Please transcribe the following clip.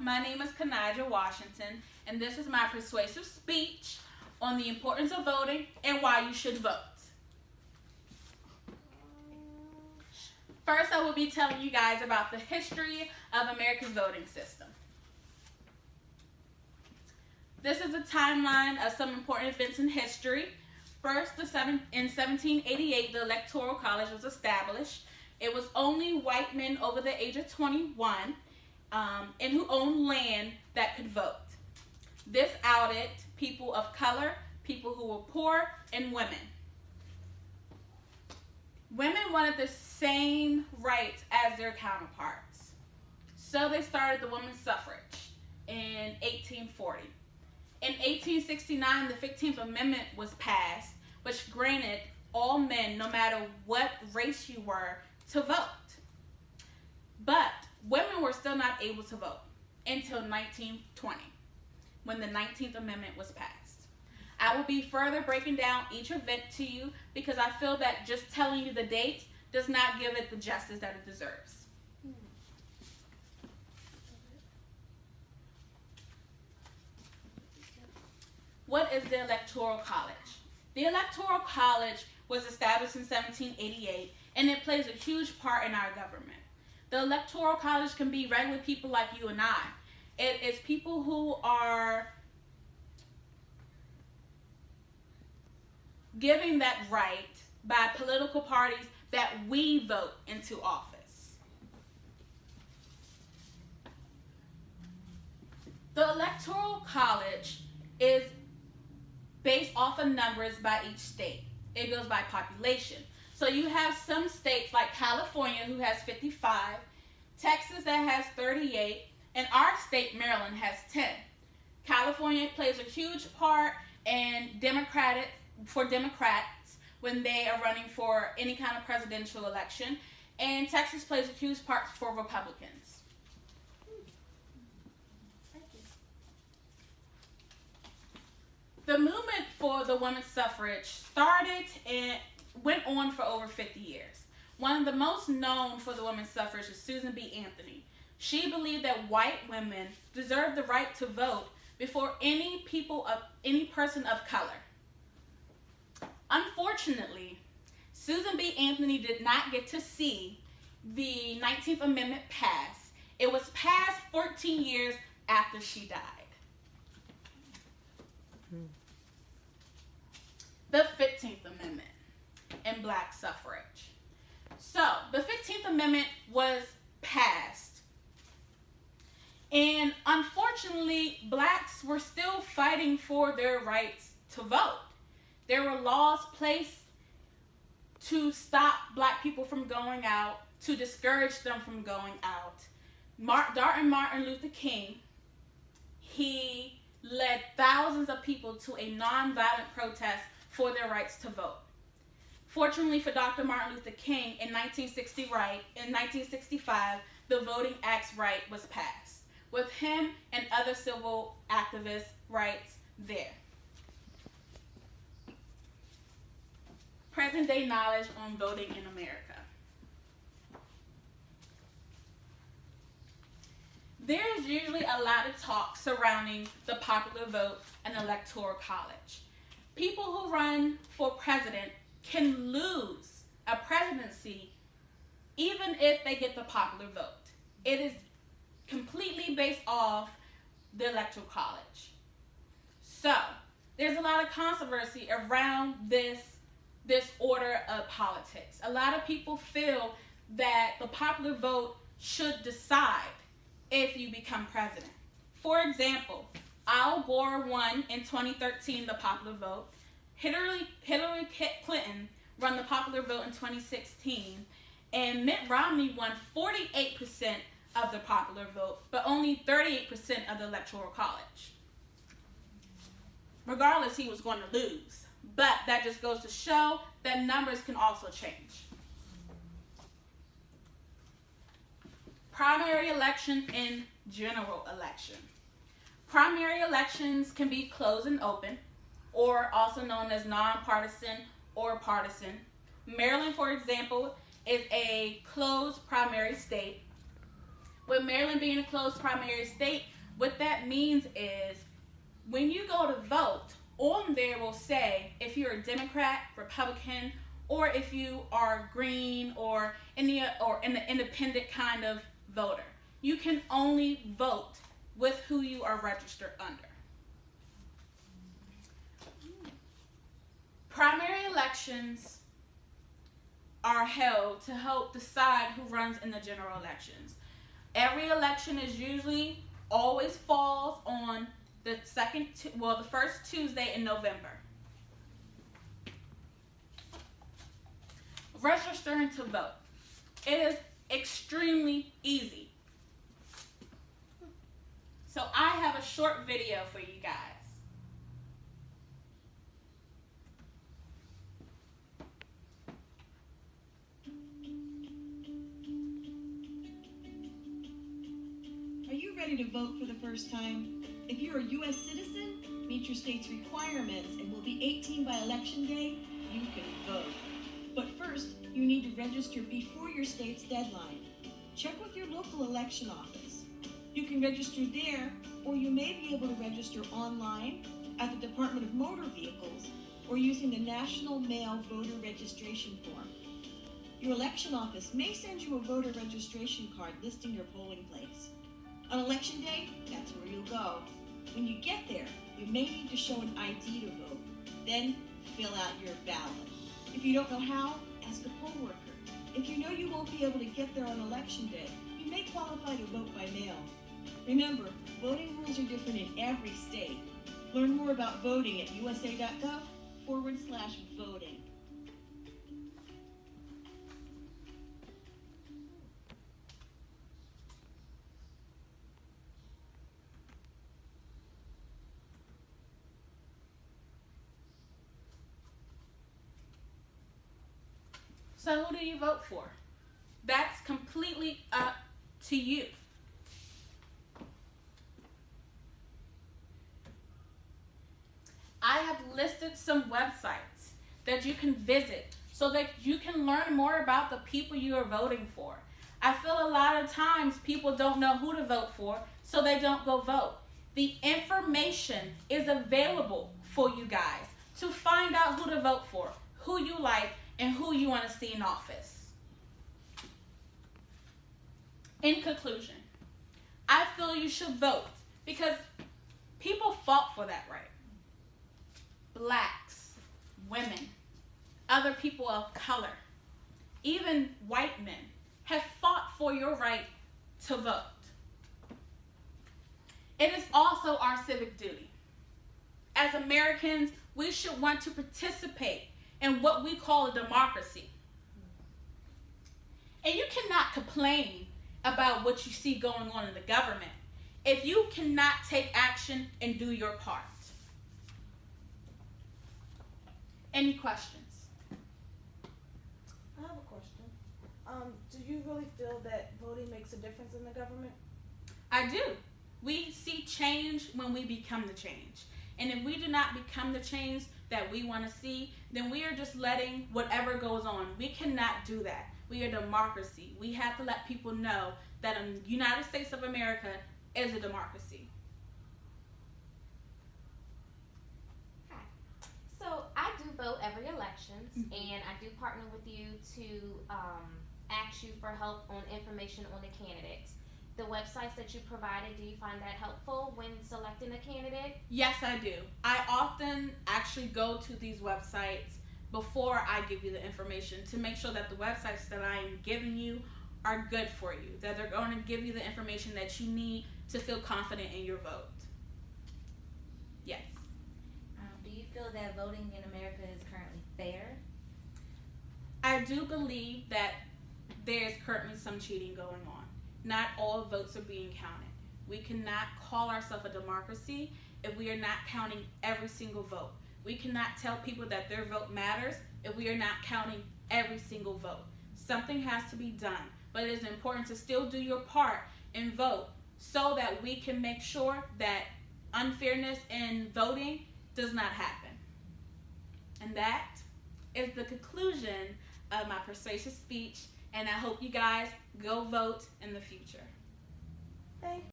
my name is Kanaja Washington, and this is my persuasive speech on the importance of voting and why you should vote. First, I will be telling you guys about the history of America's voting system. This is a timeline of some important events in history. First, in 1788, the Electoral College was established. It was only white men over the age of 21 and who owned land that could vote. This outed people of color, people who were poor, and women. Women wanted the same rights as their counterparts. So they started the women's suffrage in 1840. In 1869, the 15th Amendment was passed, which granted all men, no matter what race you were, to vote. But women were still not able to vote until 1920, when the 19th Amendment was passed. I will be further breaking down each event to you because I feel that just telling you the dates does not give it the justice that it deserves. What is the Electoral College? The Electoral College was established in 1788, and it plays a huge part in our government. The Electoral College can be regular people like you and I. It is people who are giving that right by political parties that we vote into office. The Electoral College is based off of numbers by each state. It goes by population. So you have some states like California who has 55, Texas that has 38, and our state, Maryland, has 10. California plays a huge part in for Democrats when they are running for any kind of presidential election, and Texas plays a huge part for Republicans. The movement for the women's suffrage started and went on for over 50 years. One of the most known for the women's suffrage is Susan B. Anthony. She believed that white women deserved the right to vote before any person of color. Unfortunately, Susan B. Anthony did not get to see the 19th Amendment pass. It was passed 14 years after she died. The 15th Amendment and black suffrage. So, the 15th Amendment was passed. And unfortunately, blacks were still fighting for their rights to vote. There were laws placed to stop black people from going out, to discourage them from going out. Martin Luther King, he led thousands of people to a nonviolent protest for their rights to vote. Fortunately for Dr. Martin Luther King, in 1965, the Voting Acts right was passed, with him and other civil activist rights there. Present day knowledge on voting in America. There's usually a lot of talk surrounding the popular vote and electoral college. People who run for president can lose a presidency even if they get the popular vote. It is completely based off the electoral college. So, there's a lot of controversy around this order of politics. A lot of people feel that the popular vote should decide if you become president. For example, Al Gore won in 2013 the popular vote. Hillary Clinton won the popular vote in 2016, and Mitt Romney won 48% of the popular vote, but only 38% of the electoral college. Regardless, he was going to lose, but that just goes to show that numbers can also change. Primary election and general election. Primary elections can be closed and open, or also known as nonpartisan or partisan. Maryland, for example, is a closed primary state. With Maryland being a closed primary state, what that means is when you go to vote, on there will say if you're a Democrat, Republican, or if you are green or in the independent kind of voter. You can only vote with who you are registered under. Primary elections are held to help decide who runs in the general elections. Every election is usually always falls on the first Tuesday in November. Registering to vote. It is extremely easy. So I have a short video for you guys. Are you ready to vote for the first time? If you're a U.S. citizen, meet your state's requirements, and will be 18 by election day, you can vote. But first, you need to register before your state's deadline. Check with your local election office. You can register there, or you may be able to register online at the Department of Motor Vehicles or using the National Mail Voter Registration Form. Your election office may send you a voter registration card listing your polling place. On election day, that's where you'll go. When you get there, you may need to show an ID to vote. Then, fill out your ballot. If you don't know how, ask a poll worker. If you know you won't be able to get there on election day, you may qualify to vote by mail. Remember, voting rules are different in every state. Learn more about voting at usa.gov/voting. So who do you vote for? That's completely up to you. I have listed some websites that you can visit so that you can learn more about the people you are voting for. I feel a lot of times people don't know who to vote for, so they don't go vote. The information is available for you guys to find out who to vote for, who you like, and who you want to see in office. In conclusion, I feel you should vote because people fought for that right. Blacks, women, other people of color, even white men have fought for your right to vote. It is also our civic duty. As Americans, we should want to participate in what we call a democracy. And you cannot complain about what you see going on in the government if you cannot take action and do your part. Any questions? I have a question. Do you really feel that voting makes a difference in the government? I do. We see change when we become the change. And if we do not become the change that we want to see, then we are just letting whatever goes on. We cannot do that. We are a democracy. We have to let people know that the United States of America is a democracy. Hi. So I do vote every elections, and I do partner with you to ask you for help on information on the candidates. The websites that you provided, do you find that helpful when selecting a candidate? Yes, I do. I often actually go to these websites before I give you the information to make sure that the websites that I am giving you are good for you, that they're going to give you the information that you need to feel confident in your vote. Yes. Do you feel that voting in America is currently fair? I do believe that there's currently some cheating going on. Not all votes are being counted. We cannot call ourselves a democracy if we are not counting every single vote. We cannot tell people that their vote matters if we are not counting every single vote. Something has to be done, but it is important to still do your part and vote so that we can make sure that unfairness in voting does not happen. And that is the conclusion of my persuasive speech, and I hope you guys go vote in the future. Thank